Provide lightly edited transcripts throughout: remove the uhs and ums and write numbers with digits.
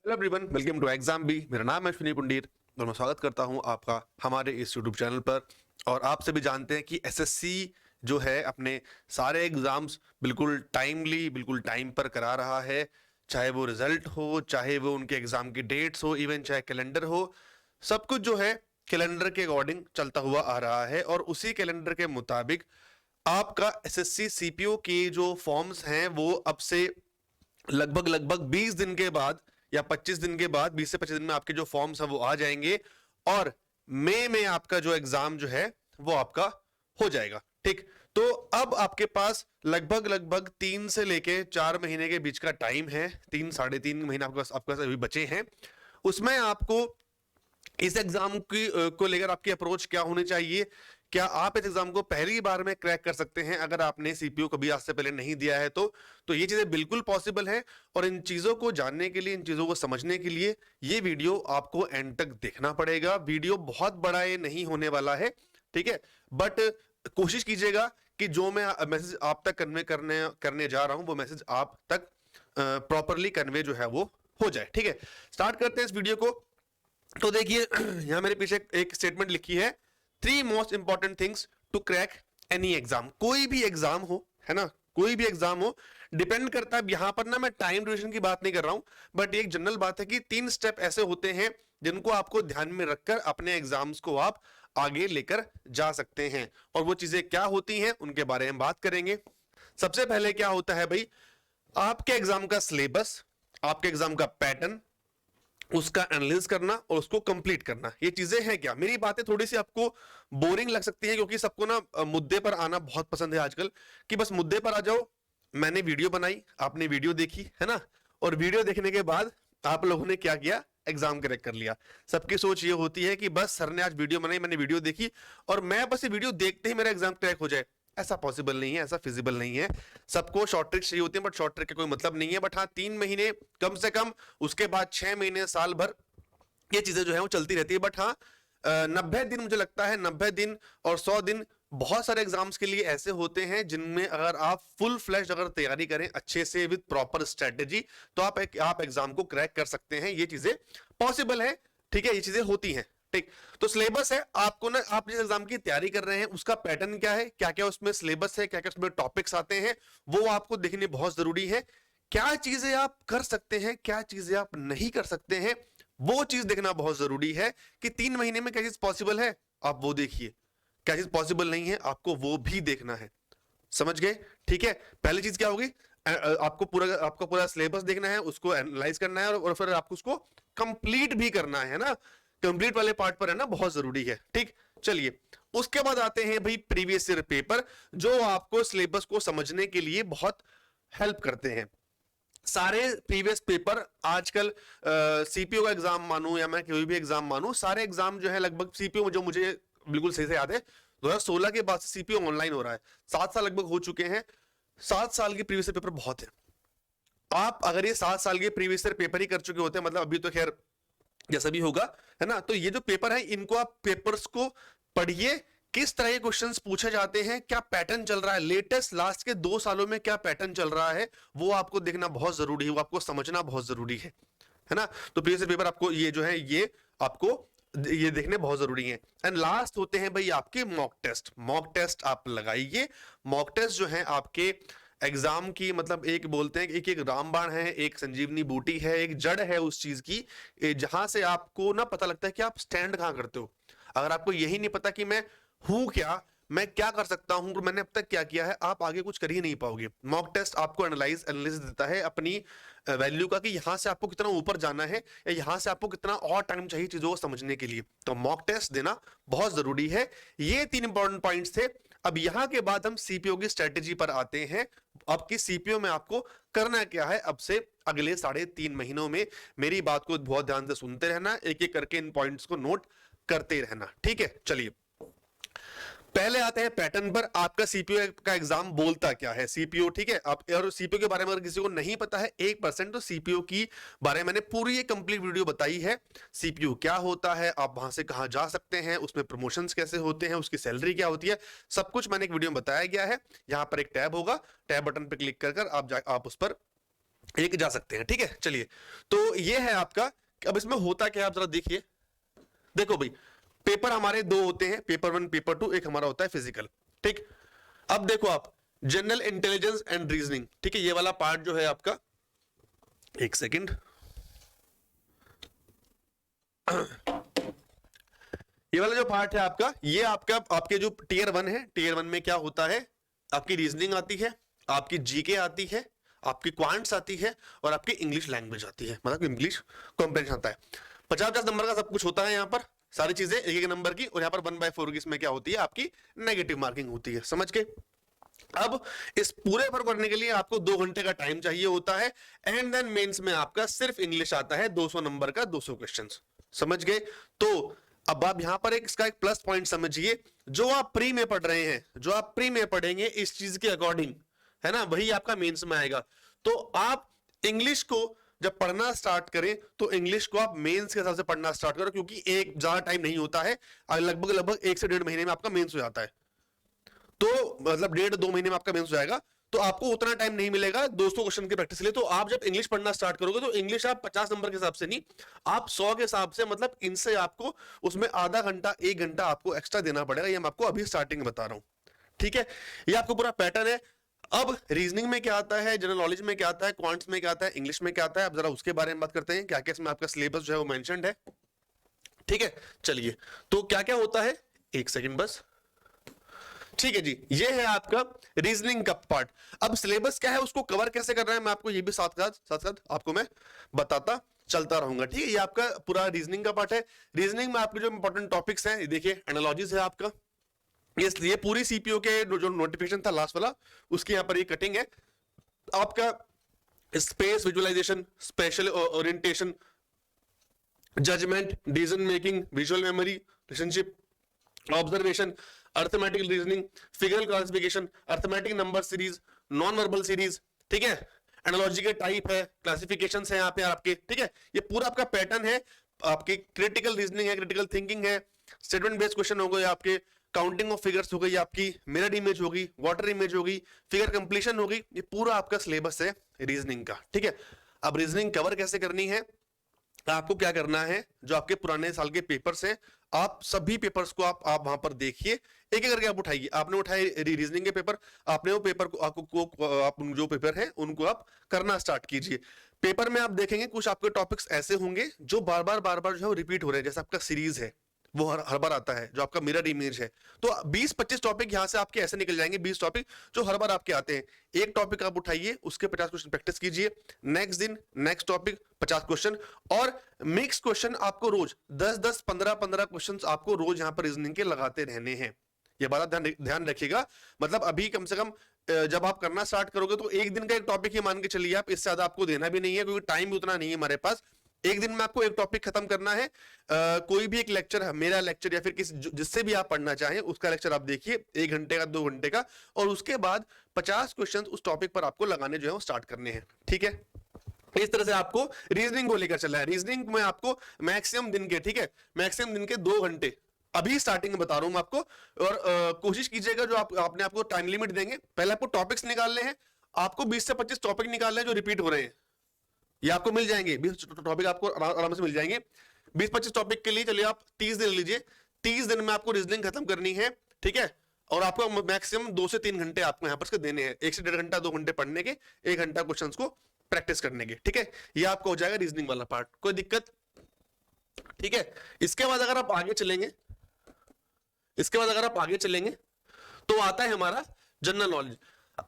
Hello everyone, welcome to exam B. मेरा नाम है अश्विनी पुंडीर और मैं स्वागत करता हूं आपका हमारे इस यूट्यूब चैनल पर। और आप सभी जानते हैं कि एसएससी जो है अपने सारे एग्जाम्स बिल्कुल टाइमली, बिल्कुल टाइम पर करा रहा है। चाहे वो रिजल्ट हो, चाहे वो उनके एग्जाम की डेट्स हो, इवन चाहे कैलेंडर हो, सब कुछ जो है कैलेंडर के अकॉर्डिंग चलता हुआ आ रहा है। और उसी कैलेंडर के मुताबिक आपका एसएससी सीपीओ के जो फॉर्म्स हैं वो अब से लगभग लगभग 20 दिन के बाद या 25 दिन के बाद, 20 से 25 दिन में आपके जो फॉर्म्स है वो आ जाएंगे। और मई में आपका जो एग्जाम जो है वो आपका हो जाएगा। ठीक, तो अब आपके पास लगभग लगभग 3 से लेके 4 महीने के बीच का टाइम है। 3 साढ़े 3 महीने आपके पास अभी बचे हैं। उसमें आपको इस एग्जाम की को लेकर आपकी अप्रोच क्या होनी चाहिए। क्या आप इस एग्जाम को पहली बार में क्रैक कर सकते हैं अगर आपने सीपीयू कभी आज से पहले नहीं दिया है तो ये चीजें बिल्कुल पॉसिबल है। और इन चीजों को जानने के लिए, इन चीजों को समझने के लिए ये वीडियो आपको एंड तक देखना पड़ेगा। वीडियो बहुत बड़ा ये नहीं होने वाला है, ठीक है, बट कोशिश कीजिएगा कि जो मैं मैसेज आप तक कन्वे करने करने जा रहा हूं वो मैसेज आप तक प्रॉपरली कन्वे जो है वो हो जाए। ठीक है, स्टार्ट करते हैं इस वीडियो को। तो देखिए यहां मेरे पीछे एक स्टेटमेंट लिखी है, 3 most important things to crack any exam. कोई भी एग्जाम हो, है ना, कोई भी एग्जाम हो, डिपेंड करता है। यहां पर ना मैं टाइम ड्यूरेशन की बात नहीं कर रहा हूं, बट एक जनरल बात है कि 3 स्टेप ऐसे होते हैं जिनको आपको ध्यान में रखकर अपने एग्जाम्स को आप आगे लेकर जा सकते हैं। और वो चीजें क्या होती हैं उनके बारे में बात करेंगे। सबसे पहले क्या होता है भाई, आपके एग्जाम का सिलेबस, आपके एग्जाम का पैटर्न, उसका एनालिसिस करना और उसको कंप्लीट करना। ये चीजें हैं क्या। मेरी बातें थोड़ी सी आपको बोरिंग लग सकती है क्योंकि सबको ना मुद्दे पर आना बहुत पसंद है आजकल, कि बस मुद्दे पर आ जाओ। मैंने वीडियो बनाई, आपने वीडियो देखी, है ना, और वीडियो देखने के बाद आप लोगों ने क्या किया, एग्जाम क्रैक कर लिया। सबकी सोच ये होती है कि बस सर ने आज वीडियो बनाई, मैंने वीडियो देखी और मैं बस ये वीडियो देखते ही मेरा एग्जाम क्रैक हो जाए। ऐसा पॉसिबल नहीं है, ऐसा फिजिबल नहीं है। सबको शॉर्ट ट्रिक चाहिए होती है, बट शॉर्ट ट्रिक का कोई मतलब नहीं है। बट हाँ, 3 महीने कम से कम, उसके बाद 6 महीने, साल भर ये चीजें जो है वो चलती रहती है। बट हाँ, 90 दिन, मुझे लगता है 90 दिन और 100 दिन बहुत सारे एग्जाम्स के लिए ऐसे होते हैं जिनमें अगर आप फुल फ्लैश अगर तैयारी करें अच्छे से विद प्रॉपर स्ट्रेटेजी तो आप एग्जाम को क्रैक कर सकते हैं। ये चीजें पॉसिबल है, ठीक है, ये चीजें होती हैं। ठीक, तो सिलेबस है आपको ना, आप जिस एग्जाम की तैयारी कर रहे हैं उसका पैटर्न क्या है, क्या क्या उसमें सिलेबस है, क्या क्या उसमें टॉपिक्स आते हैं, वो आपको देखने बहुत जरूरी है। क्या चीजें आप कर सकते हैं, क्या चीजें आप नहीं कर सकते हैं, वो चीज देखना बहुत जरूरी है। कि 3 महीने में क्या चीज पॉसिबल है आप वो देखिए, क्या चीज पॉसिबल नहीं है आपको वो भी देखना है। समझ गए। ठीक है, पहली चीज क्या होगी, आपको पूरा सिलेबस देखना है, उसको एनालाइज करना है और फिर आपको उसको कंप्लीट भी करना है ना। कंप्लीट वाले पार्ट पर है ना, बहुत जरूरी है। ठीक, चलिए उसके बाद आते हैं भाई प्रीवियस ईयर पेपर, जो आपको सिलेबस को समझने के लिए बहुत हेल्प करते हैं। सारे प्रीवियस पेपर आजकल, सीपीओ का एग्जाम मानूं या मैं कोई भी एग्जाम मानूं, सारे एग्जाम जो है लगभग सीपीओ, जो मुझे बिल्कुल सही से याद है 2016 के बाद से सीपीओ ऑनलाइन हो रहा है। 7 साल लगभग हो चुके हैं। 7 साल के प्रीवियस पेपर बहुत है। आप अगर ये 7 साल के प्रीवियस पेपर ही कर चुके होते हैं, मतलब अभी तो खैर जैसा भी होगा, है ना, तो ये जो पेपर है इनको आप पेपर्स को पढ़िए, किस तरह के क्वेश्चंस पूछे जाते हैं, क्या पैटर्न चल रहा है, लेटेस्ट लास्ट के 2 सालों में क्या पैटर्न चल रहा है, वो आपको देखना बहुत जरूरी है, वो आपको समझना बहुत जरूरी है ना। तो प्रीवियस पेपर आपको ये जो है ये आपको ये देखने बहुत जरूरी है। एंड लास्ट होते हैं भाई आपके मॉक टेस्ट। मॉक टेस्ट आप लगाइए। मॉक टेस्ट जो है आपके एग्जाम की, मतलब एक बोलते हैं एक एक रामबाण है, एक संजीवनी बूटी है, एक जड़ है उस चीज की, जहां से आपको ना पता लगता है कि आप स्टैंड कहां करते हो। अगर आपको यही नहीं पता कि मैं हूं क्या, मैं क्या कर सकता हूं और मैंने अब तक क्या किया है, आप आगे कुछ कर ही नहीं पाओगे। मॉक टेस्ट आपको एनालिसिस देता है अपनी वैल्यू का, कि यहां से आपको कितना ऊपर जाना है या यहां से आपको कितना और टाइम चाहिए चीजों को समझने के लिए। तो मॉक टेस्ट देना बहुत जरूरी है। ये 3 इंपॉर्टेंट पॉइंट्स थे। अब यहां के बाद हम सीपीओ की स्ट्रेटेजी पर आते हैं। अब की सीपीओ में आपको करना क्या है अब से अगले 3.5 महीनों में। मेरी बात को बहुत ध्यान से सुनते रहना, एक एक करके इन पॉइंट्स को नोट करते रहना। ठीक है, चलिए पहले आते हैं पैटर्न पर। आपका सीपीओ का एग्जाम बोलता क्या है, सीपीओ, ठीक है। आप और सीपीओ के बारे में अगर किसी को नहीं पता है 1%, तो सीपीओ की बारे में मैंने पूरी एक कंप्लीट वीडियो बताई है। सीपीओ क्या होता है, आप वहां से कहां जा सकते हैं, उसमें प्रमोशंस कैसे होते हैं, उसकी सैलरी क्या होती है, सब कुछ मैंने एक वीडियो में बताया गया है। यहां पर एक टैब होगा, टैब बटन पर क्लिक कर आप उस पर एक जा सकते हैं, ठीक है। चलिए, तो ये है आपका। अब इसमें होता क्या है आप जरा देखिए। देखो भाई, पेपर हमारे दो होते हैं, पेपर 1 पेपर 2, एक हमारा होता है फिजिकल, ठीक। अब देखो आप, जनरल इंटेलिजेंस एंड रीजनिंग, ठीक है, ये वाला पार्ट जो है आपका, एक सेकंड, ये वाला जो पार्ट है आपका, ये आपका आपके जो टीयर 1 है, टीयर 1 में क्या होता है, आपकी रीजनिंग आती है, आपकी जीके आती है, आपकी क्वांट्स आती है, और आपकी इंग्लिश लैंग्वेज आती है, मतलब इंग्लिश कॉम्प्रिहेंशन आता है। 50-50 नंबर का सब कुछ होता है यहाँ पर, सारी चीजें एक एक नंबर की, और यहाँ पर 1/4 की इसमें क्या होती है, आपकी नेगेटिव मार्किंग होती है, समझ के। अब इस पूरे पर करने के लिए आपको 2 घंटे का टाइम चाहिए होता है, एंड देन मेंस में आपका सिर्फ इंग्लिश आता है, 200 नंबर का 200 क्वेश्चंस, समझ गए। तो अब आप यहां पर इसका एक प्लस पॉइंट समझिए, जो आप प्री में पढ़ रहे हैं, जो आप प्री में पढ़ेंगे इस चीज के अकॉर्डिंग, है ना, वही आपका मेंस में आएगा। तो आप इंग्लिश को जब पढ़ना स्टार्ट करें तो इंग्लिश को आप मेंस के हिसाब से पढ़ना स्टार्ट करो, क्योंकि एक ज्यादा टाइम नहीं होता है, लगभग लगभग 1 से 1.5 महीने में आपका मेंस हो जाता है। तो मतलब 1.5-2 महीने में आपका मेंस हो जाएगा, तो आपको उतना टाइम नहीं मिलेगा 200 क्वेश्चन की प्रैक्टिस के लिए। तो आप जब इंग्लिश पढ़ना स्टार्ट करोगे तो इंग्लिश आप 50 नंबर के हिसाब से नहीं, आप 100 के हिसाब से, मतलब इनसे आपको उसमें आधा घंटा 1 घंटा आपको एक्स्ट्रा देना पड़ेगा, ये मैं आपको अभी स्टार्टिंग में बता रहा हूं, ठीक है। ये आपको पूरा पैटर्न है। अब रीजनिंग में क्या आता है, जनरल नॉलेज में क्या आता है, क्वांट्स में क्या आता है, इंग्लिश में क्या आता है, अब जरा उसके बारे में बात करते हैं, क्या क्या इसमें आपका सिलेबस जो है वो मेंशन्ड है, ठीक है। चलिए, तो क्या क्या होता है, एक सेकंड बस, ठीक है जी, ये है आपका रीजनिंग का पार्ट। अब सिलेबस क्या है, उसको कवर कैसे कर रहे हैं, मैं आपको ये भी साथ साथ आपको मैं बताता चलता रहूंगा, ठीक है। ये आपका पूरा रीजनिंग का पार्ट है। रीजनिंग में आपके जो इंपॉर्टेंट टॉपिक्स हैं, देखिए एनालॉजीज है आपका, ये पूरी सीपीओ के जो नोटिफिकेशन था लास्ट वाला, उसके यहाँ पर ये कटिंग है आपका। Space visualisation, special orientation, judgement, decision making, visual memory, relationship, observation, arithmetic reasoning, figural classification, arithmetic number series, non verbal series, ठीक है। एनालॉजी के टाइप है, क्लासिफिकेशंस है यहाँ पे आपके, ठीक है। ये पूरा आपका पैटर्न है। आपकी क्रिटिकल रीजनिंग है, क्रिटिकल थिंकिंग है, स्टेटमेंट बेस्ड क्वेश्चन हो गए आपके, काउंटिंग ऑफ फिगर्स हो गई आपकी, मिरर इमेज होगी, वाटर इमेज होगी, फिगर कंप्लीशन होगी, ये पूरा आपका सिलेबस है रीजनिंग का, ठीक है। अब रीजनिंग कवर कैसे करनी है, आपको क्या करना है, जो आपके पुराने साल के पेपर्स हैं, आप सभी पेपर्स को आप वहां पर देखिए, एक एक करके आप उठाइए। आपने उठाए रीजनिंग के पेपर, आपने वो पेपर को आप जो पेपर है उनको आप करना स्टार्ट कीजिए। पेपर में आप देखेंगे कुछ आपके टॉपिक्स ऐसे होंगे जो बार बार जो है रिपीट हो रहे हैं, जैसे आपका सीरीज है वो हर बार आता है, जो आपका मिरर इमेज है। तो 20-25 टॉपिक यहां से आपके ऐसे निकल जाएंगे, 20 टॉपिक जो हर बार आपके आते हैं। एक टॉपिक आप उठाइए, उसके 50 क्वेश्चन प्रैक्टिस कीजिए, नेक्स्ट दिन नेक्स्ट टॉपिक 50 क्वेश्चन, और मिक्स क्वेश्चन आपको रोज 10-10, 15-15 क्वेश्चन आपको रोज यहाँ पर रीजनिंग के लगाते रहने हैं। ये बात ध्यान रखिएगा। मतलब अभी कम से कम जब आप करना स्टार्ट करोगे तो एक दिन का एक टॉपिक ही मान के चलिए आप, इससे ज्यादा आपको देना भी नहीं है, क्योंकि टाइम भी उतना नहीं है हमारे पास। एक दिन में आपको एक टॉपिक खत्म करना है। कोई भी एक लेक्चर, मेरा लेक्चर या फिर किसी जिससे भी आप पढ़ना चाहें उसका लेक्चर आप देखिए, 1 घंटे का 2 घंटे का, और उसके बाद 50 क्वेश्चन उस टॉपिक पर आपको लगाने जो है वो स्टार्ट करने हैं, ठीक है। इस तरह से आपको रीजनिंग को लेकर चलना है। रीजनिंग में आपको मैक्सिमम दिन के, ठीक है, मैक्सिमम दिन के 2 घंटे अभी स्टार्टिंग में बता रहा हूं मैं आपको। और कोशिश कीजिएगा, जो आपने आपको टाइम लिमिट देंगे, पहले आपको टॉपिक्स निकालने हैं, आपको 20 से 25 टॉपिक निकालने हैं जो रिपीट हो रहे हैं, ये आपको मिल जाएंगे। 20 टॉपिक आपको आराम से मिल जाएंगे। 20-25 टॉपिक के लिए चलिए आप 30 दिन लीजिए, 30 दिन में आपको रीजनिंग खत्म करनी है, ठीक है। और आपको मैक्सिमम 2 से 3 घंटे आपको यहाँ पर देने हैं, 1 से 1.5 घंटा 2 घंटे पढ़ने के, 1 घंटा क्वेश्चंस को प्रैक्टिस करने के, ठीक है। ये आपको हो जाएगा रीजनिंग वाला पार्ट, कोई दिक्कत, ठीक है। इसके बाद अगर आप आगे चलेंगे, तो आता है हमारा जनरल नॉलेज।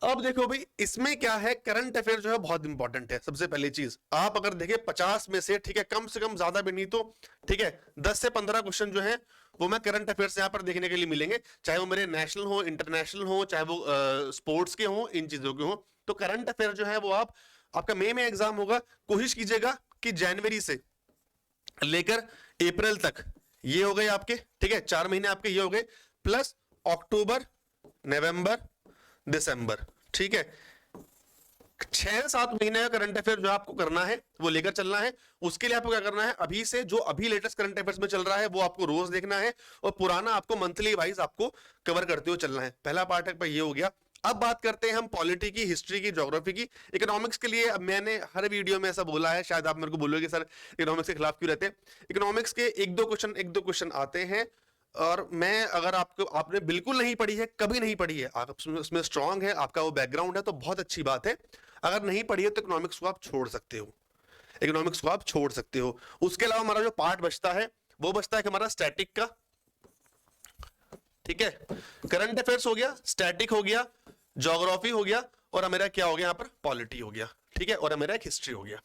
अब देखो भाई, इसमें क्या है, करंट अफेयर जो है बहुत इंपॉर्टेंट है। सबसे पहली चीज आप अगर देखें 50 में से, ठीक है, कम से कम, ज्यादा भी नहीं तो, ठीक है, 10 से 15 क्वेश्चन जो है वो मैं करंट अफेयर्स यहाँ पर देखने के लिए मिलेंगे, चाहे वो मेरे नेशनल हो, इंटरनेशनल हो, चाहे वो स्पोर्ट्स के हो, इन चीजों के हो। तो करंट अफेयर जो है वो आपका मई में एग्जाम होगा, कोशिश कीजिएगा कि जनवरी से लेकर अप्रैल तक ये हो गए आपके, ठीक है, 4 महीने आपके ये हो गए, प्लस अक्टूबर, नवंबर, दिसंबर, ठीक है, 6-7 महीने का करंट अफेयर जो आपको करना है वो लेकर चलना है। उसके लिए आपको क्या करना है, अभी से जो अभी लेटेस्ट करंट अफेयर्स में चल रहा है वो आपको रोज देखना है, और पुराना आपको मंथली वाइज आपको कवर करते हुए चलना है। पहला पार्ट है ये हो गया। अब बात करते हैं हम पॉलिटी की, हिस्ट्री की, ज्योग्राफी की। इकोनॉमिक्स के लिए अब मैंने हर वीडियो में ऐसा बोला है, शायद आप मेरे को बोलोगे सर इकोनॉमिक्स के खिलाफ क्यों रहते हैं। इकोनॉमिक्स के एक दो क्वेश्चन आते हैं, और मैं अगर आपने बिल्कुल नहीं पढ़ी है, कभी नहीं पढ़ी है, आप उसमें स्ट्रांग है, आपका वो बैकग्राउंड है, तो बहुत अच्छी बात है। अगर नहीं पढ़ी है तो इकोनॉमिक्स को आप छोड़ सकते हो, इकोनॉमिक्स को आप छोड़ सकते हो। उसके अलावा हमारा जो पार्ट बचता है वो बचता है हमारा स्टैटिक का, ठीक है। करंट अफेयर्स हो गया, स्टैटिक हो गया, ज्योग्राफी हो गया, और मेरा क्या हो गया यहाँ पर, पॉलिटी हो गया, ठीक है, और मेरा एक हिस्ट्री हो गया,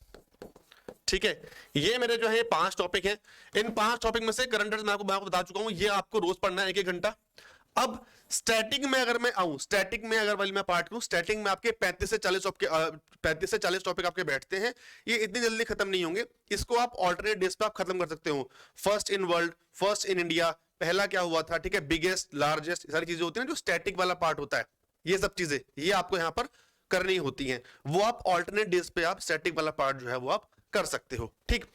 ठीक है। ये मेरे जो है 5 टॉपिक हैं। इन 5 टॉपिक में से करंट अफेयर्स मैं आपको बता चुका हूं, ये आपको रोज पढ़ना है 1-1 घंटा। अब स्टैटिक में अगर मैं आऊं, स्टैटिक में अगर वाली मैं पार्ट करूं, स्टैटिक में आपके 35 से 40 टॉपिक आपके बैठते हैं। ये इतनी जल्दी खत्म नहीं होंगे, इसको आप ऑल्टरनेट डेज पे आप खत्म कर सकते हो। First in world, first in India, पहला क्या हुआ था, ठीक है, बिगेस्ट, लार्जेस्ट, सारी चीजें होती है ना, जो स्टैटिक वाला पार्ट होता है, ये सब चीजें ये आपको यहाँ पर करनी होती हैं। वो आप ऑल्टरनेट डेज पे आप स्टैटिक वाला पार्ट जो है वो आप कर सकते हो, ठीक।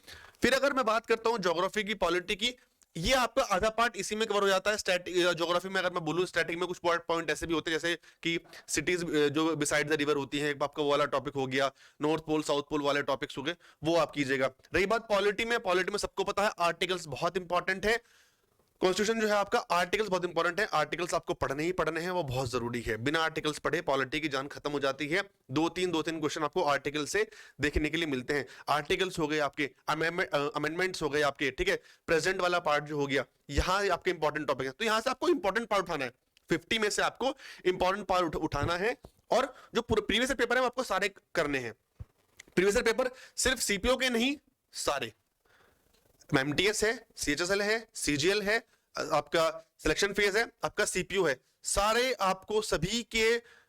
फिर अगर मैं बात करता हूं ज्योग्राफी की, पॉलिटी की, ये आपका आधा पार्ट इसी में कवर हो जाता है। स्टैटिक ज्योग्राफी में अगर मैं बोलूं, स्टैटिक में कुछ पॉइंट ऐसे भी होते हैं जैसे कि सिटीज जो बिसाइड द रिवर होती हैं, आपका वो वाला टॉपिक हो गया, नॉर्थ पोल साउथ पोल वाले टॉपिक्स हो गए, वो आप कीजिएगा। रही बात पॉलिटी में, पॉलिटी में सबको पता है आर्टिकल्स बहुत इंपॉर्टेंट है। कॉन्स्टिट्यूशन जो है आपका, आर्टिकल्स बहुत इंपॉर्टेंट है, आर्टिकल्स आपको पढ़ने ही पढ़ने हैं, वो बहुत जरूरी है। बिना आर्टिकल्स पढ़े पॉलिटी की जान खत्म हो जाती है। दो तीन क्वेश्चन आपको आर्टिकल से देखने के लिए मिलते हैं। आर्टिकल्स हो गए आपके, अमेंडमेंट्स हो गए आपके, ठीक है, प्रेजेंट वाला पार्ट जो हो गया, यहाँ आपके इंपॉर्टेंट टॉपिक है, तो यहाँ से आपको इंपॉर्टेंट पार्ट उठाना है। 50 में से आपको इंपॉर्टेंट पार्ट उठाना है, और जो प्रीवियस पेपर है वो आपको सारे करने हैं। प्रीवियस पेपर सिर्फ सीपीओ के नहीं, सारे एमटीएस है, सीएचएसएल है, सीजीएल है, आपका सिलेक्शन फेज है, आपका सीपीयू है, सारे आपको सभी के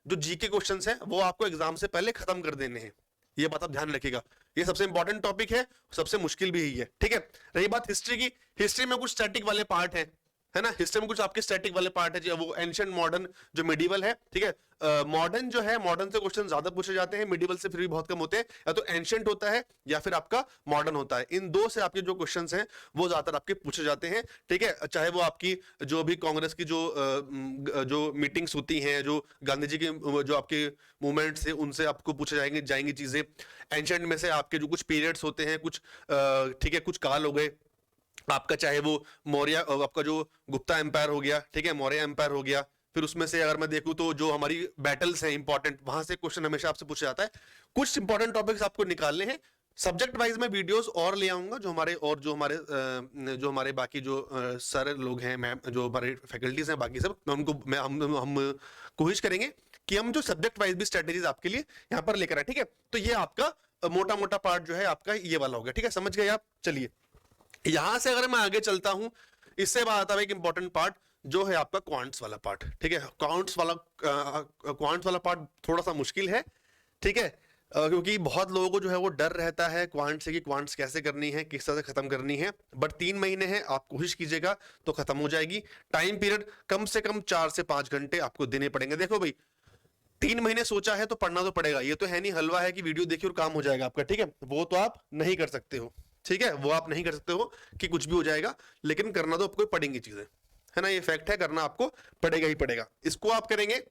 जो जीके क्वेश्चंस हैं वो आपको एग्जाम से पहले खत्म कर देने हैं। ये बात आप ध्यान रखिएगा, ये सबसे इंपॉर्टेंट टॉपिक है, सबसे मुश्किल भी यही है, ठीक है। रही बात हिस्ट्री की, हिस्ट्री में कुछ स्टैटिक वाले पार्ट है ना, हिस्ट्री में कुछ आपके स्टैटिक वाले पार्ट है, वो एंशिएंट, मॉडर्न, जो मिडिवल है, ठीक है। मॉडर्न जो है, मॉडर्न से क्वेश्चन ज्यादा पूछे जाते हैं, मिडिवल से फिर भी बहुत कम होते हैं। या तो एंशिएंट होता है या फिर आपका मॉडर्न होता है, इन दो से आपके जो क्वेश्चंस हैं वो ज्यादातर आपके पूछे जाते हैं, ठीक है। चाहे वो आपकी जो भी कांग्रेस की जो मीटिंग्स होती हैं, जो गांधी जी की जो आपके मूवमेंट्स है, उनसे आपको पूछे जाएंगी चीजें। एंशिएंट में से आपके जो कुछ पीरियड्स होते हैं, कुछ ठीक है, कुछ काल हो गए आपका, चाहे वो मौर्य, आपका जो गुप्ता एम्पायर हो गया, ठीक है, मौर्य एम्पायर हो गया। फिर उसमें से अगर मैं देखूं तो जो हमारी बैटल्स हैं इंपॉर्टेंट, वहां से क्वेश्चन हमेशा आपसे पूछा जाता है। कुछ इंपॉर्टेंट टॉपिक्स आपको निकालने हैं। सब्जेक्ट वाइज में वीडियोस और ले आऊंगा, जो हमारे बाकी जो सर लोग हैं, मैम, जो हमारे फैकल्टीज हैं, बाकी सब, मैं उनको हम कोशिश करेंगे कि हम जो सब्जेक्ट वाइज भी स्ट्रेटेजीज आपके लिए यहाँ पर लेकर आए, ठीक है। तो ये आपका मोटा मोटा पार्ट जो है आपका ये वाला होगा, ठीक है, समझ गए आप। चलिए यहां से अगर मैं आगे चलता हूं, इससे बाद आता है एक इंपॉर्टेंट पार्ट जो है आपका क्वांट्स वाला पार्ट, ठीक है। क्वांट्स वाला पार्ट थोड़ा सा मुश्किल है, ठीक है, क्योंकि बहुत लोगों को जो है वो डर रहता है क्वांट से कि क्वांट्स कैसे करनी है, किस तरह से खत्म करनी है। बट 3 महीने हैं, आप कोशिश कीजिएगा तो खत्म हो जाएगी। टाइम पीरियड कम से कम 4 से 5 घंटे आपको देने पड़ेंगे। देखो भाई, 3 महीने सोचा है तो पढ़ना तो पड़ेगा, ये तो है नहीं हलवा है कि वीडियो देखिए और काम हो जाएगा आपका, ठीक है, वो तो आप नहीं कर सकते हो, ठीक है, वो आप नहीं कर सकते हो कि कुछ भी हो जाएगा, लेकिन करना तो आपको पड़ेंगी चीजें, है ना, ये फैक्ट है, करना आपको पड़ेगा ही पड़ेगा। इसको आप करेंगे।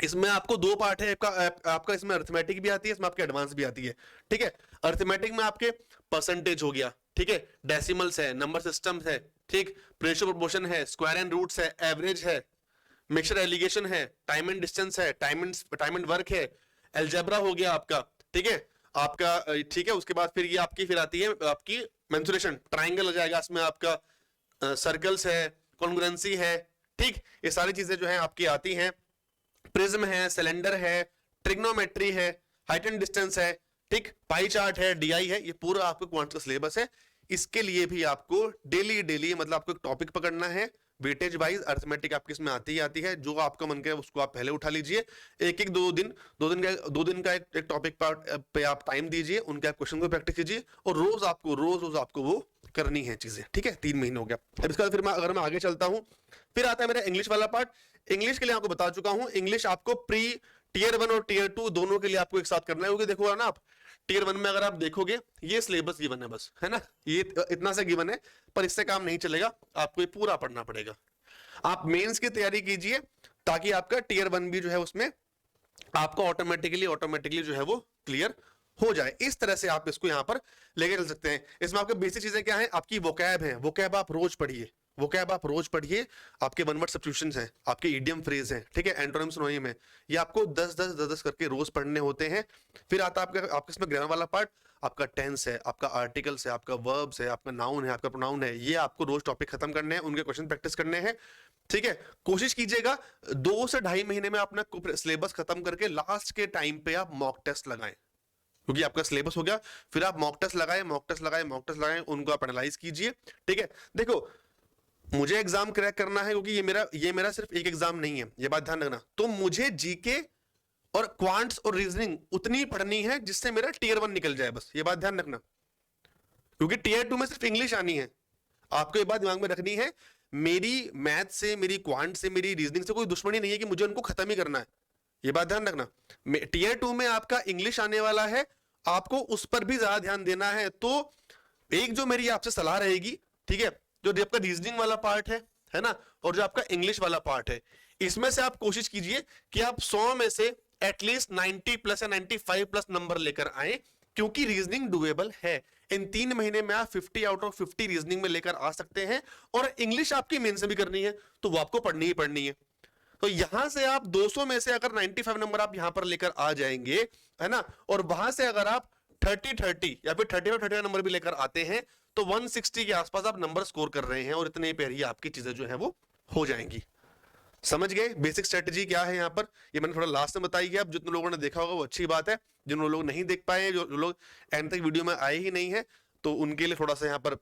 इसमें आपको 2 पार्ट है आपका इसमें अर्थमेटिक भी आती है, इसमें आपके एडवांस भी आती है, ठीक है। अर्थमेटिक में आपके परसेंटेज हो गया, ठीक है, डेसिमल्स है, नंबर सिस्टम्स है, ठीक, रेशियो प्रोपोर्शन है, स्क्वायर एंड रूट्स है, एवरेज है, मिक्सचर एलिगेशन है, टाइम एंड डिस्टेंस है, टाइम एंड वर्क है, अलजेब्रा हो गया आपका, ठीक है, आपका, ठीक है। उसके बाद फिर ये आपकी फिर आती है आपकी मेंसुरेशन, ट्रायंगल आ जाएगा इसमें, आपका सर्कल्स है, कॉन्ग्रुएंसी है, ठीक, ये सारी चीजें जो है आपकी आती हैं। प्रिज्म है, सिलेंडर है, ट्रिग्नोमेट्री है, हाइट एंड डिस्टेंस है, ठीक, पाई चार्ट है, डीआई है, ये पूरा आपको क्वांट्स का सिलेबस है। इसके लिए भी आपको डेली मतलब आपको एक टॉपिक पकड़ना है, वेटेज वाइज अर्थमेटिक आपकी इसमें आती ही आती है। जो आपका मन करे उसको आप पहले उठा लीजिए, एक 2 दिन का एक टॉपिक पे आप टाइम दीजिए, उनके आप क्वेश्चन को प्रैक्टिस कीजिए, और रोज आपको वो करनी है चीजें, ठीक है। 3 महीने हो गया। अब इसके बाद फिर अगर मैं आगे चलता हूं, फिर आता है मेरा इंग्लिश वाला पार्ट। इंग्लिश के लिए आपको बता चुका हूं, इंग्लिश आपको प्री टियर 1 और टियर 2 दोनों के लिए आपको एक साथ करना है, क्योंकि देखो ना, आप टियर 1 में अगर आप देखोगे ये सिलेबस गिवन है बस, है ना, ये इतना से गिवन है, पर इससे काम नहीं चलेगा, आपको ये पूरा पढ़ना पड़ेगा। आप मेंस की तैयारी कीजिए ताकि आपका टीयर 1 भी जो है उसमें आपको ऑटोमेटिकली जो है वो क्लियर हो जाए। इस तरह से आप इसको यहां पर लेके चल सकते हैं। इसमें आपके बेसिक चीजें क्या है, आपकी वोकैब है, वोकैब आप रोज पढ़िए, वोकैब आप रोज पढ़िए, आपके वन वर्ड सब्स्टिट्यूशंस हैं, आपके इडियम फ्रेज हैं, ठीक है, एंटोनिम सिनोनिम है, ये आपको 10 करके रोज पढ़ने होते हैं। फिर आता है आपके इसमें ग्रामर वाला पार्ट, आपका टेंस है, आपका आर्टिकल्स है, आपका वर्ब्स है, आपका नाउन है, आपका प्रोनाउन है, ये आपको रोज टॉपिक खत्म करने हैं, उनके क्वेश्चन प्रैक्टिस करने हैं, ठीक है। कोशिश कीजिएगा 2 से 2.5 महीने में अपना सिलेबस खत्म करके लास्ट के टाइम पे आप मॉक टेस्ट लगाएं, क्योंकि आपका सिलेबस हो गया, फिर आप मॉक टेस्ट लगाएं, उनको आप एनालाइज कीजिए, ठीक है। देखो मुझे एग्जाम क्रैक करना है, क्योंकि ये मेरा सिर्फ एक एग्जाम नहीं है, ये बात ध्यान रखना, तो मुझे जीके और क्वांट्स और रीजनिंग उतनी पढ़नी है जिससे मेरा टीयर 1 निकल जाए, बस ये बात ध्यान रखना, क्योंकि टीयर 2 में सिर्फ इंग्लिश आनी है। आपको ये बात दिमाग में रखनी है, मेरी मैथ से, मेरी क्वांट से, मेरी रीजनिंग से कोई दुश्मनी नहीं है कि मुझे उनको खत्म ही करना है, ये बात ध्यान रखना। टीयर 2 में आपका इंग्लिश आने वाला है, आपको उस पर भी ज्यादा ध्यान देना है। तो एक जो मेरी आपसे सलाह रहेगी, ठीक है, जो आपका रीजनिंग वाला पार्ट है ना, और जो आपका इंग्लिश वाला पार्ट है, इसमें से आप कोशिश कीजिए कि आप 100 में से एटलीस्ट 90 प्लस या 95 प्लस नंबर लेकर आए, क्योंकि रीजनिंग डुएबल है। इन 3 महीने में आप 50 आउट ऑफ 50 रीजनिंग में लेकर आ सकते हैं, और इंग्लिश आपकी मेन से भी करनी है, तो वो आपको पढ़नी ही पढ़नी है। तो यहां से आप 200 में से अगर 95 नंबर आप यहां पर लेकर आ जाएंगे, है ना, और वहां से अगर आप 30 या फिर 35 नंबर भी लेकर आते हैं, तो 160 के आसपास आप नंबर स्कोर कर रहे हैं, और इतने पर ही आपकी चीजें जो है वो हो जाएंगी। समझ गए बेसिक स्ट्रेटजी क्या है यहाँ पर, ये मैंने थोड़ा लास्ट में बताई है। अब जितने लोगों ने देखा होगा वो अच्छी बात है, जिन लोग नहीं देख पाए, जो लोग एंड तक वीडियो में आए ही नहीं है, तो उनके लिए थोड़ा सा यहाँ पर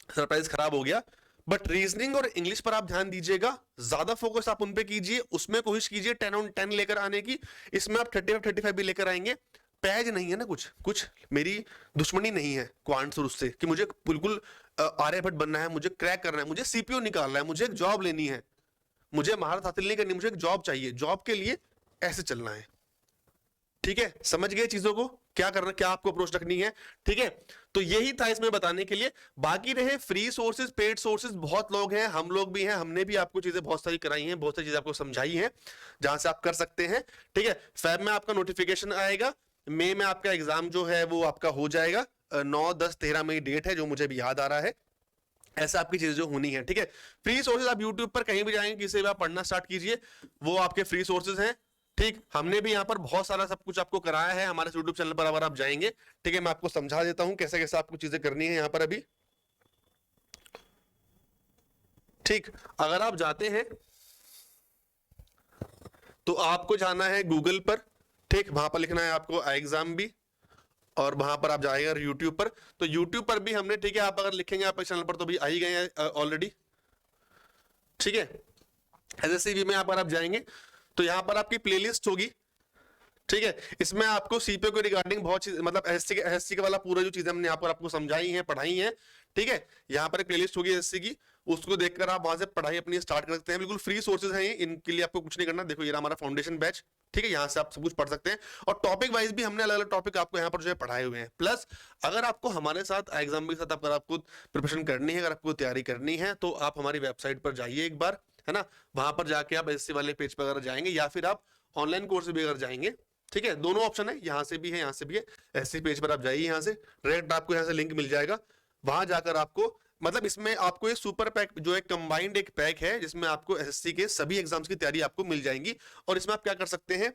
सरप्राइज खराब हो गया। बट रीजनिंग और इंग्लिश पर आप ध्यान दीजिएगा, ज्यादा फोकस आप उन पे कीजिए, उसमें कोशिश कीजिए 10 on 10 लेकर आने की। इसमें आप 35 भी लेकर आएंगे। पैज नहीं है ना, कुछ मेरी दुश्मनी नहीं है क्वांट्स और उससे, कि मुझे बिल्कुल आर्यभट्ट बनना है, मुझे क्रैक करना है, मुझे सीपीओ निकालना है, मुझे एक जॉब लेनी है, मुझे महारत हासिल नहीं करनी, मुझे एक जॉब चाहिए, जॉब के लिए ऐसे चलना है, ठीक है। समझ गए चीजों को, क्या करना, क्या आपको अप्रोच रखनी है, ठीक है। तो यही था इसमें बताने के लिए। बाकी रहे फ्री सोर्सेज, पेड सोर्सेज, बहुत लोग हैं, हम लोग भी हैं, हमने भी आपको चीजें बहुत सारी कराई हैं, बहुत सारी चीजें आपको समझाई हैं, जहां से आप कर सकते हैं, ठीक है। फेब में आपका नोटिफिकेशन आएगा, मई में आपका एग्जाम जो है वो आपका हो जाएगा, 9, 10, 13 मई डेट है, जो मुझे भी याद आ रहा है। ऐसा आपकी चीजें जो होनी है, ठीक है। फ्री सोर्सेज आप यूट्यूब पर कहीं भी जाएंगे, किसी भी आप पढ़ना स्टार्ट कीजिए, वो आपके फ्री सोर्सेज हैं, ठीक। हमने भी यहाँ पर बहुत सारा सब कुछ आपको कराया है हमारे यूट्यूब चैनल पर, अगर आप जाएंगे, ठीक है। मैं आपको समझा देता हूं कैसे कैसे आपको चीजें करनी है यहाँ पर अभी, ठीक। अगर आप जाते हैं तो आपको जाना है गूगल पर, ठीक, वहां पर लिखना है आपको एग्जाम भी, और वहां पर आप जाएगा यूट्यूब पर, तो यूट्यूब पर भी हमने, ठीक है, आप अगर लिखेंगे आप चैनल पर तो भी आ ही गए हैं ऑलरेडी, ठीक है। एसएससी में अगर आप जाएंगे तो यहां पर आपकी प्लेलिस्ट होगी, ठीक है। इसमें आपको सीपीओ के रिगार्डिंग बहुत चीज, मतलब एसएससी का वाला पूरा जो चीजें हमने यहाँ पर आपको समझाई हैं, पढ़ाई हैं, ठीक है। यहाँ पर एक प्लेलिस्ट होगी एसएससी की, उसको देखकर आप वहां से पढ़ाई अपनी स्टार्ट कर सकते हैं। बिल्कुल फ्री सोर्सेज हैं ये, इनके लिए आपको कुछ नहीं करना। देखो ये हमारा फाउंडेशन बैच, ठीक है, यहाँ से आप सब कुछ पढ़ सकते हैं, और टॉपिक वाइज भी हमने अलग अलग टॉपिक आपको यहाँ पर जो है पढ़ाए हुए हैं। प्लस अगर आपको हमारे साथ एग्जाम के साथ अगर आपको प्रिपरेशन करनी है, अगर आपको तैयारी करनी है, तो आप हमारी वेबसाइट पर जाइए एक बार, है ना, वहां पर जाके आप एसएससी वाले पेज पर अगर जाएंगे, या फिर आप ऑनलाइन कोर्स भी अगर जाएंगे, ठीक है, दोनों ऑप्शन है, यहाँ से भी है, यहाँ से भी है। एसएससी पेज पर आप जाइए, यहाँ से डायरेक्ट आपको यहाँ से लिंक मिल जाएगा, वहां जाकर आपको, मतलब इसमें आपको ये सुपर पैक जो है कंबाइंड एक पैक है, जिसमें आपको एसएससी के सभी एग्जाम्स की तैयारी आपको मिल जाएंगी। और इसमें आप क्या कर सकते हैं,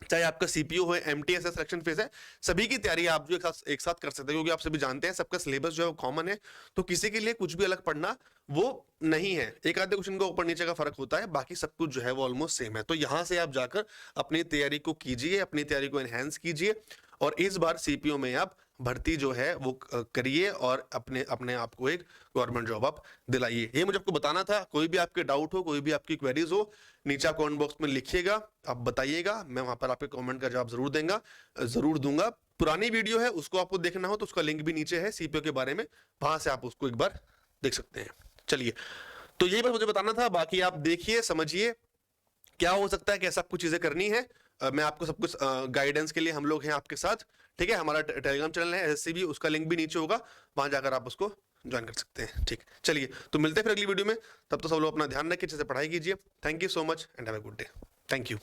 चाहे आपका सीपीयू हो, एमटीएस है, सिलेक्शन फेज है, सभी की तैयारी आप जो एक साथ कर सकते हैं, क्योंकि आप सभी जानते हैं सबका सिलेबस जो है वो कॉमन है, तो किसी के लिए कुछ भी अलग पढ़ना वो नहीं है। एक आधे क्वेश्चन को ऊपर नीचे का फर्क होता है, बाकी सब कुछ जो है वो ऑलमोस्ट सेम है। तो यहां से आप जाकर अपनी तैयारी को कीजिए, अपनी तैयारी को एनहेंस कीजिए, और इस बार सीपीओ में आप भर्ती जो है वो करिए, और अपने अपने आप को एक गवर्नमेंट जॉब आप दिलाइए। ये मुझे आपको बताना था। कोई भी आपके डाउट हो, कोई भी आपकी क्वेरीज हो, नीचे कमेंट बॉक्स में लिखिएगा, आप बताइएगा, मैं वहां पर आपके कमेंट का जवाब जरूर दूंगा। पुरानी वीडियो है, उसको आपको देखना हो तो उसका लिंक भी नीचे है सीपीओ के बारे में, वहां से आप उसको एक बार देख सकते हैं। चलिए, तो यही बस मुझे बताना था, बाकी आप देखिए, समझिए क्या हो सकता है, कैसा आपको चीजें करनी है। मैं आपको सब कुछ गाइडेंस के लिए हम लोग हैं आपके साथ, ठीक है। हमारा टेलीग्राम चैनल है एसएससी भी, उसका लिंक भी नीचे होगा, वहां जाकर आप उसको ज्वाइन कर सकते हैं। ठीक, चलिए तो मिलते हैं फिर अगली वीडियो में। तब तो सब लोग अपना ध्यान रखें, अच्छे से पढ़ाई कीजिए। Thank you so much and have a good day. Thank you.